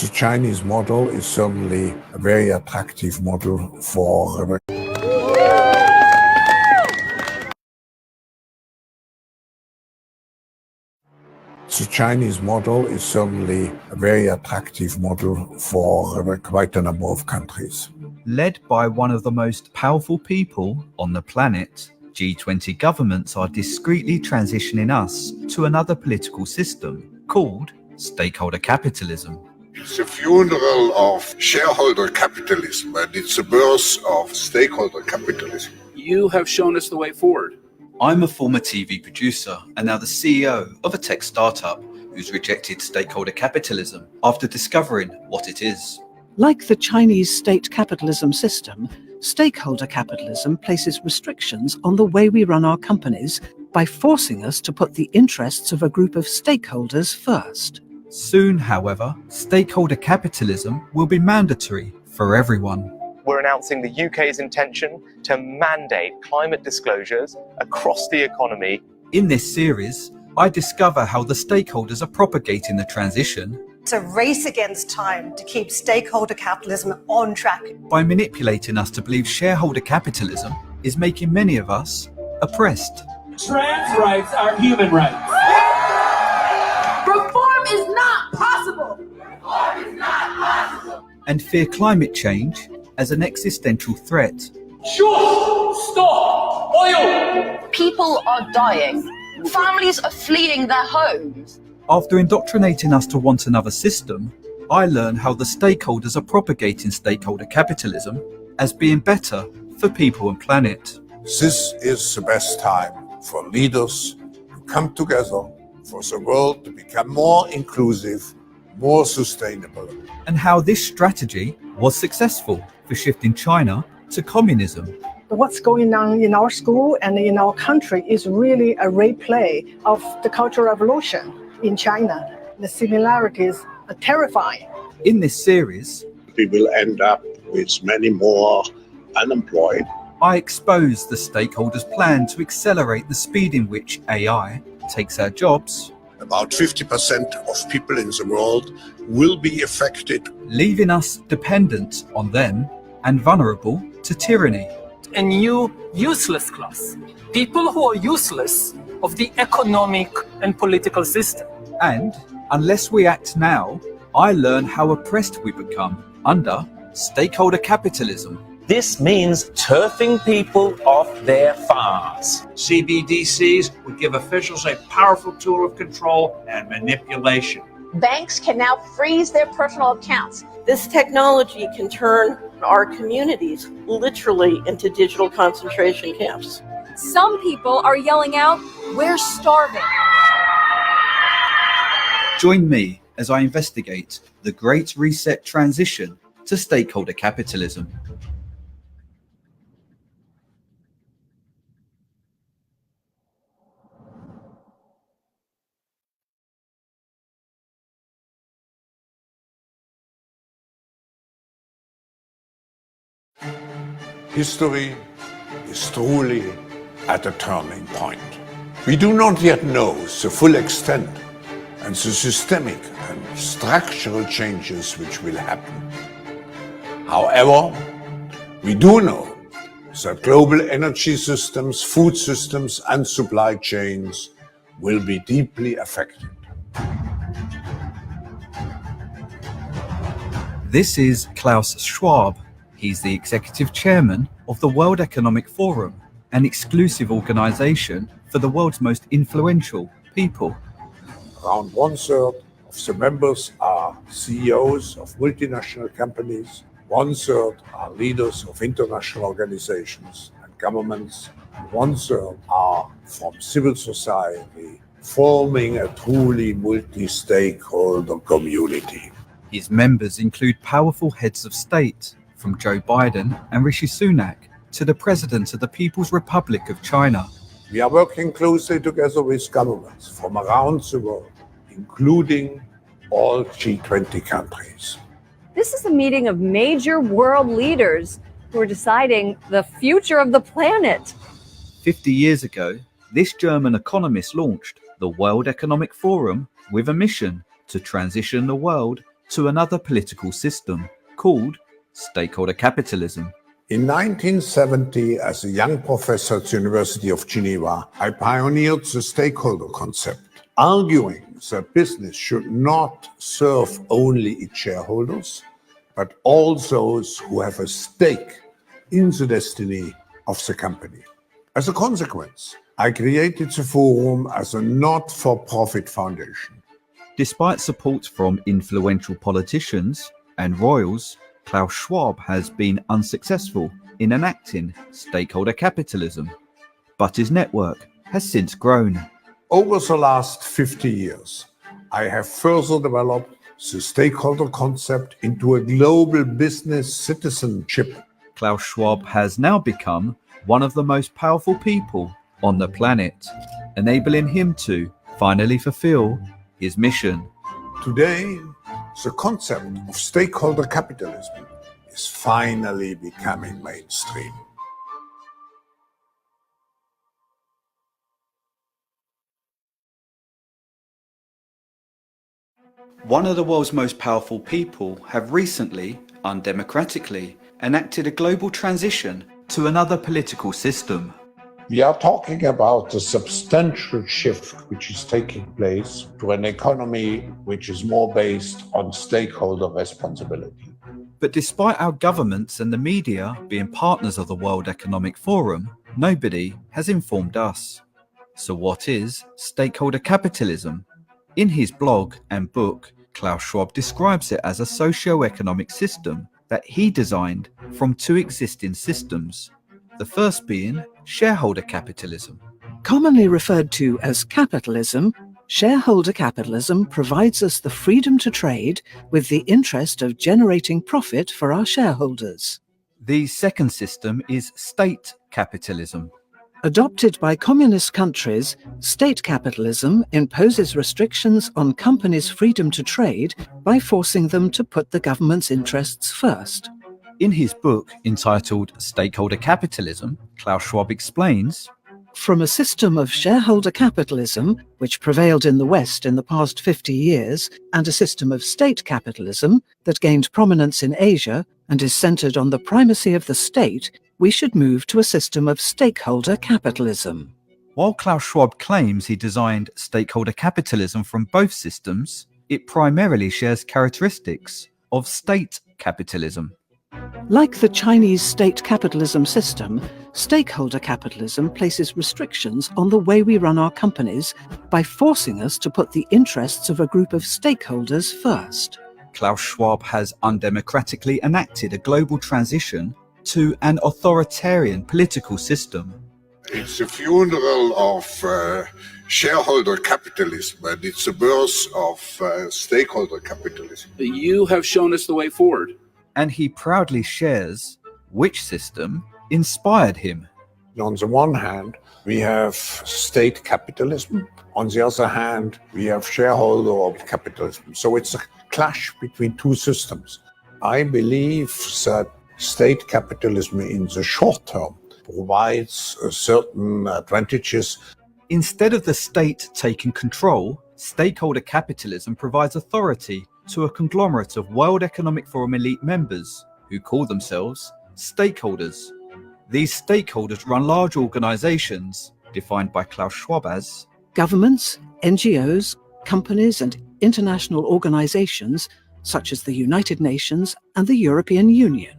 The Chinese model is certainly a very attractive model for The Chinese model is certainly a very attractive model for quite a number of countries. Led by one of the most powerful people on the planet, G20 governments are discreetly transitioning us to another political system called Stakeholder Capitalism. It's the funeral of shareholder capitalism, and it's the birth of stakeholder capitalism. You have shown us the way forward. I'm a former TV producer and now the CEO of a tech startup who's rejected stakeholder capitalism after discovering what it is. Like the Chinese state capitalism system, stakeholder capitalism places restrictions on the way we run our companies by forcing us to put the interests of a group of stakeholders first. Soon, however, stakeholder capitalism will be mandatory for everyone. We're announcing the UK's intention to mandate climate disclosures across the economy. In this series, I discover how the stakeholders are propagating the transition. It's a race against time to keep stakeholder capitalism on track. By manipulating us to believe shareholder capitalism is making many of us oppressed. Trans rights are human rights. Reform is not possible. Reform is not possible. And fear climate change as an existential threat. Sure, stop, oil. People are dying. Families are fleeing their homes. After indoctrinating us to want another system, I learn how the stakeholders are propagating stakeholder capitalism as being better for people and planet. This is the best time for leaders to come together, for the world to become more inclusive, more sustainable. And how this strategy was successful for shifting China to communism. What's going on in our school and in our country is really a replay of the Cultural Revolution in China. The similarities are terrifying. In this series, we will end up with many more unemployed. I expose the stakeholders' plan to accelerate the speed in which AI takes our jobs. About 50% of people in the world will be affected, leaving us dependent on them and vulnerable to tyranny. A new useless class. People who are useless of the economic and political system. And unless we act now, I learn how oppressed we become under stakeholder capitalism. This means turfing people off their farms. CBDCs would give officials a powerful tool of control and manipulation. Banks can now freeze their personal accounts. This technology can turn our communities literally into digital concentration camps. Some people are yelling out, "We're starving." Join me as I investigate the Great Reset transition to stakeholder capitalism. History is truly at a turning point. We do not yet know the full extent and the systemic and structural changes which will happen. However, we do know that global energy systems, food systems, and supply chains will be deeply affected. This is Klaus Schwab. He's the executive chairman of the World Economic Forum, an exclusive organization for the world's most influential people. Around 1/3 of the members are CEOs of multinational companies, 1/3 are leaders of international organizations and governments, and 1/3 are from civil society, forming a truly multi-stakeholder community. His members include powerful heads of state, from Joe Biden and Rishi Sunak to the President of the People's Republic of China. We are working closely together with governments from around the world, including all G20 countries. This is a meeting of major world leaders who are deciding the future of the planet. 50 years ago, this German economist launched the World Economic Forum with a mission to transition the world to another political system called Stakeholder Capitalism. In 1970, as a young professor at the University of Geneva, I pioneered the stakeholder concept, arguing that business should not serve only its shareholders, but all those who have a stake in the destiny of the company. As a consequence, I created the forum as a not-for-profit foundation. Despite support from influential politicians and royals, Klaus Schwab has been unsuccessful in enacting stakeholder capitalism, but his network has since grown. Over the last 50 years, I have further developed the stakeholder concept into a global business citizenship. Klaus Schwab has now become one of the most powerful people on the planet, enabling him to finally fulfill his mission. Today, the concept of stakeholder capitalism is finally becoming mainstream. One of the world's most powerful people have recently, undemocratically, enacted a global transition to another political system. We are talking about a substantial shift which is taking place to an economy which is more based on stakeholder responsibility. But despite our governments and the media being partners of the World Economic Forum, nobody has informed us. So what is stakeholder capitalism? In his blog and book, Klaus Schwab describes it as a socio-economic system that he designed from two existing systems. The first being shareholder capitalism. Commonly referred to as capitalism, shareholder capitalism provides us the freedom to trade with the interest of generating profit for our shareholders. The second system is state capitalism. Adopted by communist countries, state capitalism imposes restrictions on companies' freedom to trade by forcing them to put the government's interests first. In his book entitled Stakeholder Capitalism, Klaus Schwab explains, from a system of shareholder capitalism, which prevailed in the West in the past 50 years, and a system of state capitalism that gained prominence in Asia and is centered on the primacy of the state, we should move to a system of stakeholder capitalism. While Klaus Schwab claims he designed stakeholder capitalism from both systems, it primarily shares characteristics of state capitalism. Like the Chinese state capitalism system, stakeholder capitalism places restrictions on the way we run our companies by forcing us to put the interests of a group of stakeholders first. Klaus Schwab has undemocratically enacted a global transition to an authoritarian political system. It's the funeral of shareholder capitalism, and it's the birth of stakeholder capitalism. You have shown us the way forward. And he proudly shares which system inspired him. On the one hand, we have state capitalism. On the other hand, we have shareholder capitalism. So it's a clash between two systems. I believe that state capitalism in the short term provides certain advantages. Instead of the state taking control, stakeholder capitalism provides authority to a conglomerate of World Economic Forum elite members who call themselves stakeholders. These stakeholders run large organizations defined by Klaus Schwab as governments, NGOs, companies and international organizations such as the United Nations and the European Union.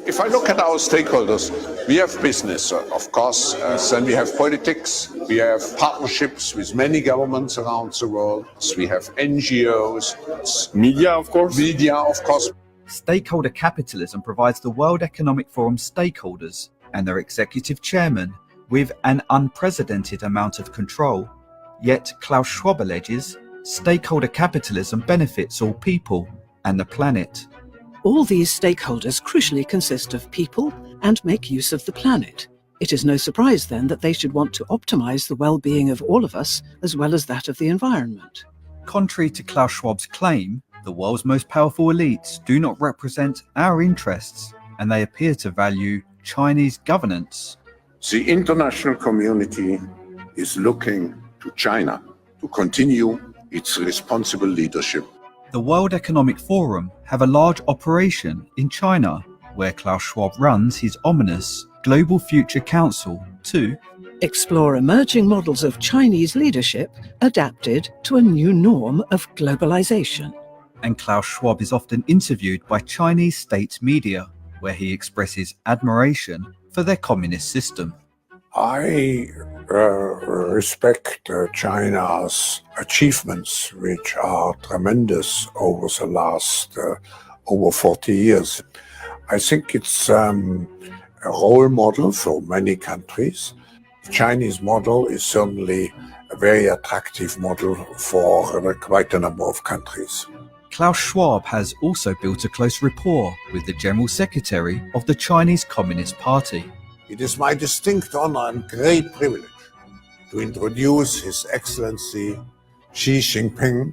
If I look at our stakeholders, we have business, of course, then we have politics, we have partnerships with many governments around the world, we have NGOs, media, of course. Stakeholder capitalism provides the World Economic Forum stakeholders and their executive chairman with an unprecedented amount of control. Yet Klaus Schwab alleges stakeholder capitalism benefits all people and the planet. All these stakeholders crucially consist of people and make use of the planet. It is no surprise then that they should want to optimize the well-being of all of us as well as that of the environment. Contrary to Klaus Schwab's claim, the world's most powerful elites do not represent our interests, and they appear to value Chinese governance. The international community is looking to China to continue its responsible leadership. The World Economic Forum have a large operation in China, where Klaus Schwab runs his ominous Global Future Council to explore emerging models of Chinese leadership adapted to a new norm of globalization. And Klaus Schwab is often interviewed by Chinese state media, where he expresses admiration for their communist system. I respect China's achievements, which are tremendous over the last over 40 years. I think it's a role model for many countries. The Chinese model is certainly a very attractive model for quite a number of countries. Klaus Schwab has also built a close rapport with the General Secretary of the Chinese Communist Party. It is my distinct honor and great privilege to introduce His Excellency Xi Jinping.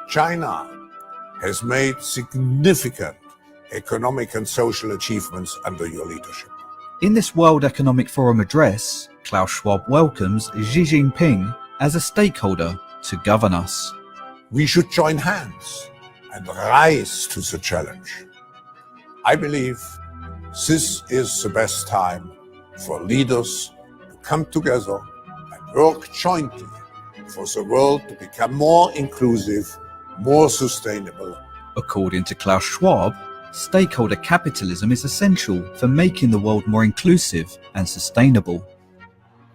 China has made significant economic and social achievements under your leadership. In this World Economic Forum address, Klaus Schwab welcomes Xi Jinping as a stakeholder to govern us. We should join hands and rise to the challenge. I believe this is the best time for leaders to come together and work jointly for the world to become more inclusive, more sustainable. According to Klaus Schwab, stakeholder capitalism is essential for making the world more inclusive and sustainable.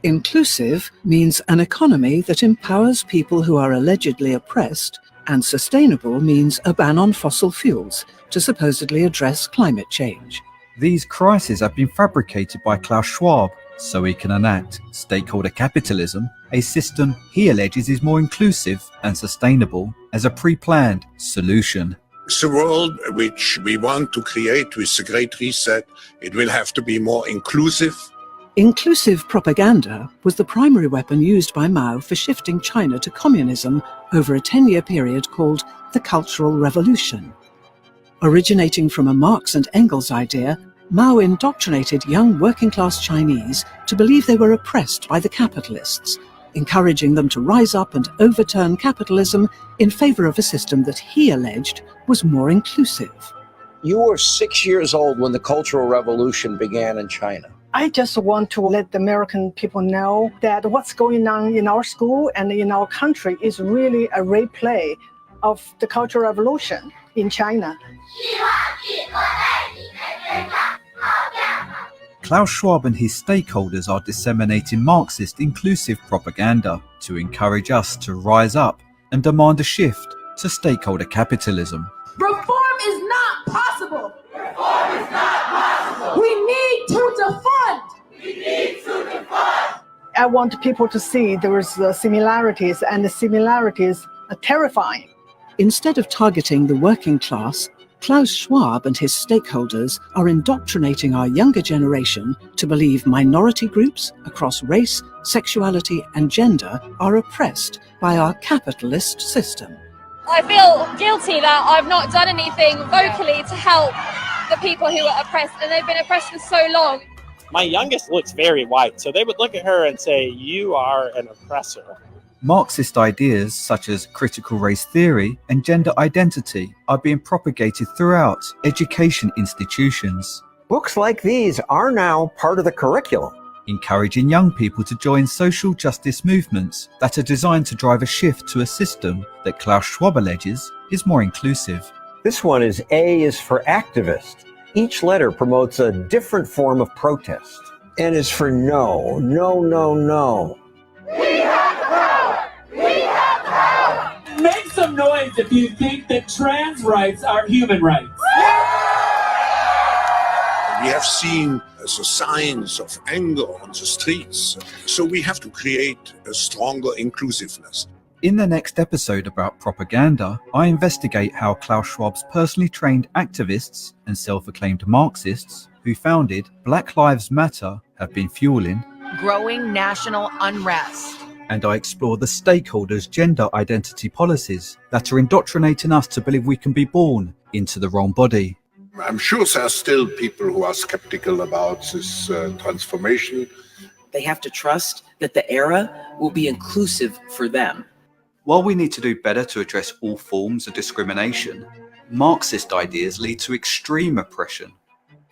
Inclusive means an economy that empowers people who are allegedly oppressed, and sustainable means a ban on fossil fuels to supposedly address climate change. These crises have been fabricated by Klaus Schwab so he can enact stakeholder capitalism, a system he alleges is more inclusive and sustainable, as a pre-planned solution. The world which we want to create with the Great Reset, it will have to be more inclusive. Inclusive propaganda was the primary weapon used by Mao for shifting China to communism over a 10-year period called the Cultural Revolution. Originating from a Marx and Engels idea, Mao indoctrinated young working-class Chinese to believe they were oppressed by the capitalists, encouraging them to rise up and overturn capitalism in favor of a system that he alleged was more inclusive. You were 6 years old when the Cultural Revolution began in China. I just want to let the American people know that what's going on in our school and in our country is really a replay of the Cultural Revolution in China. Klaus Schwab and his stakeholders are disseminating Marxist inclusive propaganda to encourage us to rise up and demand a shift to stakeholder capitalism. Reform is not possible. Reform is not possible. We need to defund. We need to defund. I want people to see there's similarities, and the similarities are terrifying. Instead of targeting the working class, Klaus Schwab and his stakeholders are indoctrinating our younger generation to believe minority groups across race, sexuality, and gender are oppressed by our capitalist system. I feel guilty that I've not done anything vocally to help the people who are oppressed, and they've been oppressed for so long. My youngest looks very white, so they would look at her and say, "You are an oppressor." Marxist ideas such as critical race theory and gender identity are being propagated throughout education institutions. Books like these are now part of the curriculum, encouraging young people to join social justice movements that are designed to drive a shift to a system that Klaus Schwab alleges is more inclusive. This one is A is for activist. Each letter promotes a different form of protest. N is for no, no, no, no. We have power! We have power! Make some noise if you think that trans rights are human rights. We have seen the signs of anger on the streets, so we have to create a stronger inclusiveness. In the next episode about propaganda, I investigate how Klaus Schwab's personally trained activists and self-acclaimed Marxists who founded Black Lives Matter have been fueling growing national unrest. And I explore the stakeholders' gender identity policies that are indoctrinating us to believe we can be born into the wrong body. I'm sure there are still people who are skeptical about this transformation. They have to trust that the era will be inclusive for them. While we need to do better to address all forms of discrimination, Marxist ideas lead to extreme oppression.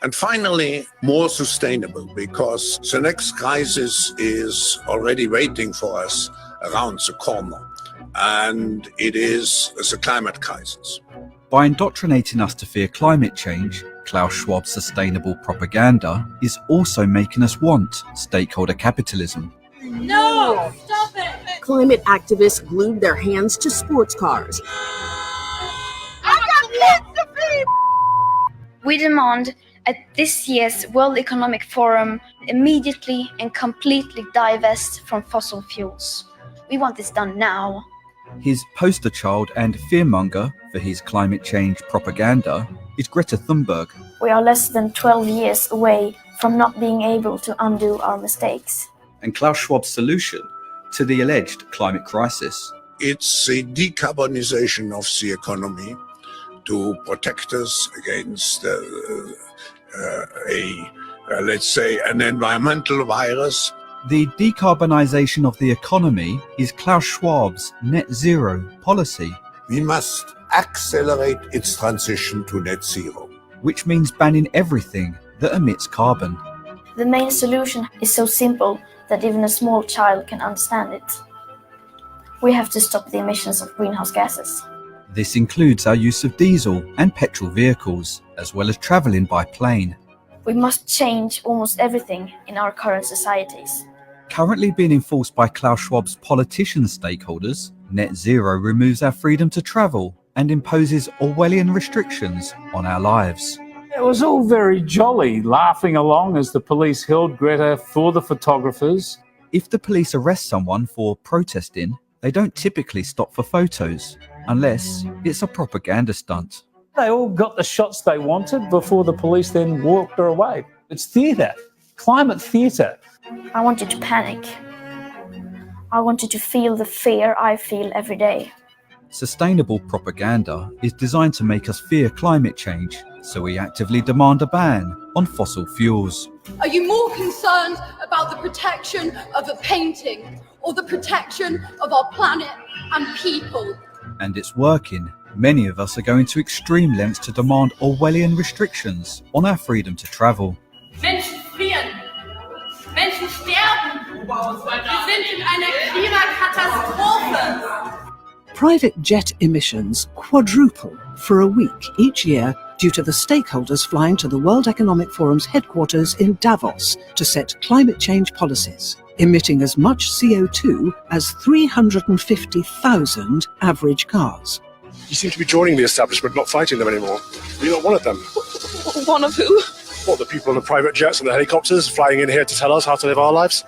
And finally, more sustainable, because the next crisis is already waiting for us around the corner, and it is the climate crisis. By indoctrinating us to fear climate change, Klaus Schwab's sustainable propaganda is also making us want stakeholder capitalism. No! Stop it! Climate activists glued their hands to sports cars. I got kids to feed! We demand at this year's World Economic Forum immediately and completely divest from fossil fuels. We want this done now. His poster child and fearmonger for his climate change propaganda is Greta Thunberg. We are less than 12 years away from not being able to undo our mistakes. And Klaus Schwab's solution to the alleged climate crisis. It's the decarbonization of the economy to protect us against let's say, an environmental virus. The decarbonization of the economy is Klaus Schwab's net zero policy. We must accelerate its transition to net zero, which means banning everything that emits carbon. The main solution is so simple that even a small child can understand it. We have to stop the emissions of greenhouse gases. This includes our use of diesel and petrol vehicles, as well as travelling by plane. We must change almost everything in our current societies. Currently being enforced by Klaus Schwab's politician stakeholders, net zero removes our freedom to travel and imposes Orwellian restrictions on our lives. It was all very jolly, laughing along as the police held Greta for the photographers. If the police arrest someone for protesting, they don't typically stop for photos, unless it's a propaganda stunt. They all got the shots they wanted before the police then walked her away. It's theatre, climate theatre. I want you to panic. I want you to feel the fear I feel every day. Sustainable propaganda is designed to make us fear climate change, so we actively demand a ban on fossil fuels. Are you more concerned about the protection of a painting or the protection of our planet and people? And it's working. Many of us are going to extreme lengths to demand Orwellian restrictions on our freedom to travel. Menschen frieren. Menschen sterben. Wir sind in einer Klimakatastrophe. Private jet emissions quadruple for a week each year due to the stakeholders flying to the World Economic Forum's headquarters in Davos to set climate change policies, emitting as much CO2 as 350,000 average cars. You seem to be joining the establishment, not fighting them anymore. You're not one of them. One of who? What, the people on the private jets and the helicopters flying in here to tell us how to live our lives?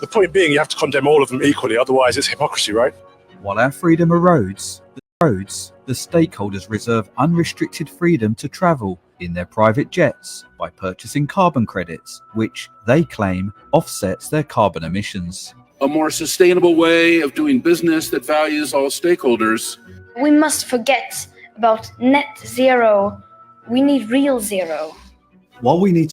The point being, you have to condemn all of them equally, otherwise it's hypocrisy, right? While our freedom erodes, the stakeholders reserve unrestricted freedom to travel in their private jets by purchasing carbon credits, which they claim offsets their carbon emissions. A more sustainable way of doing business that values all stakeholders. We must forget about net zero. We need real zero. While we need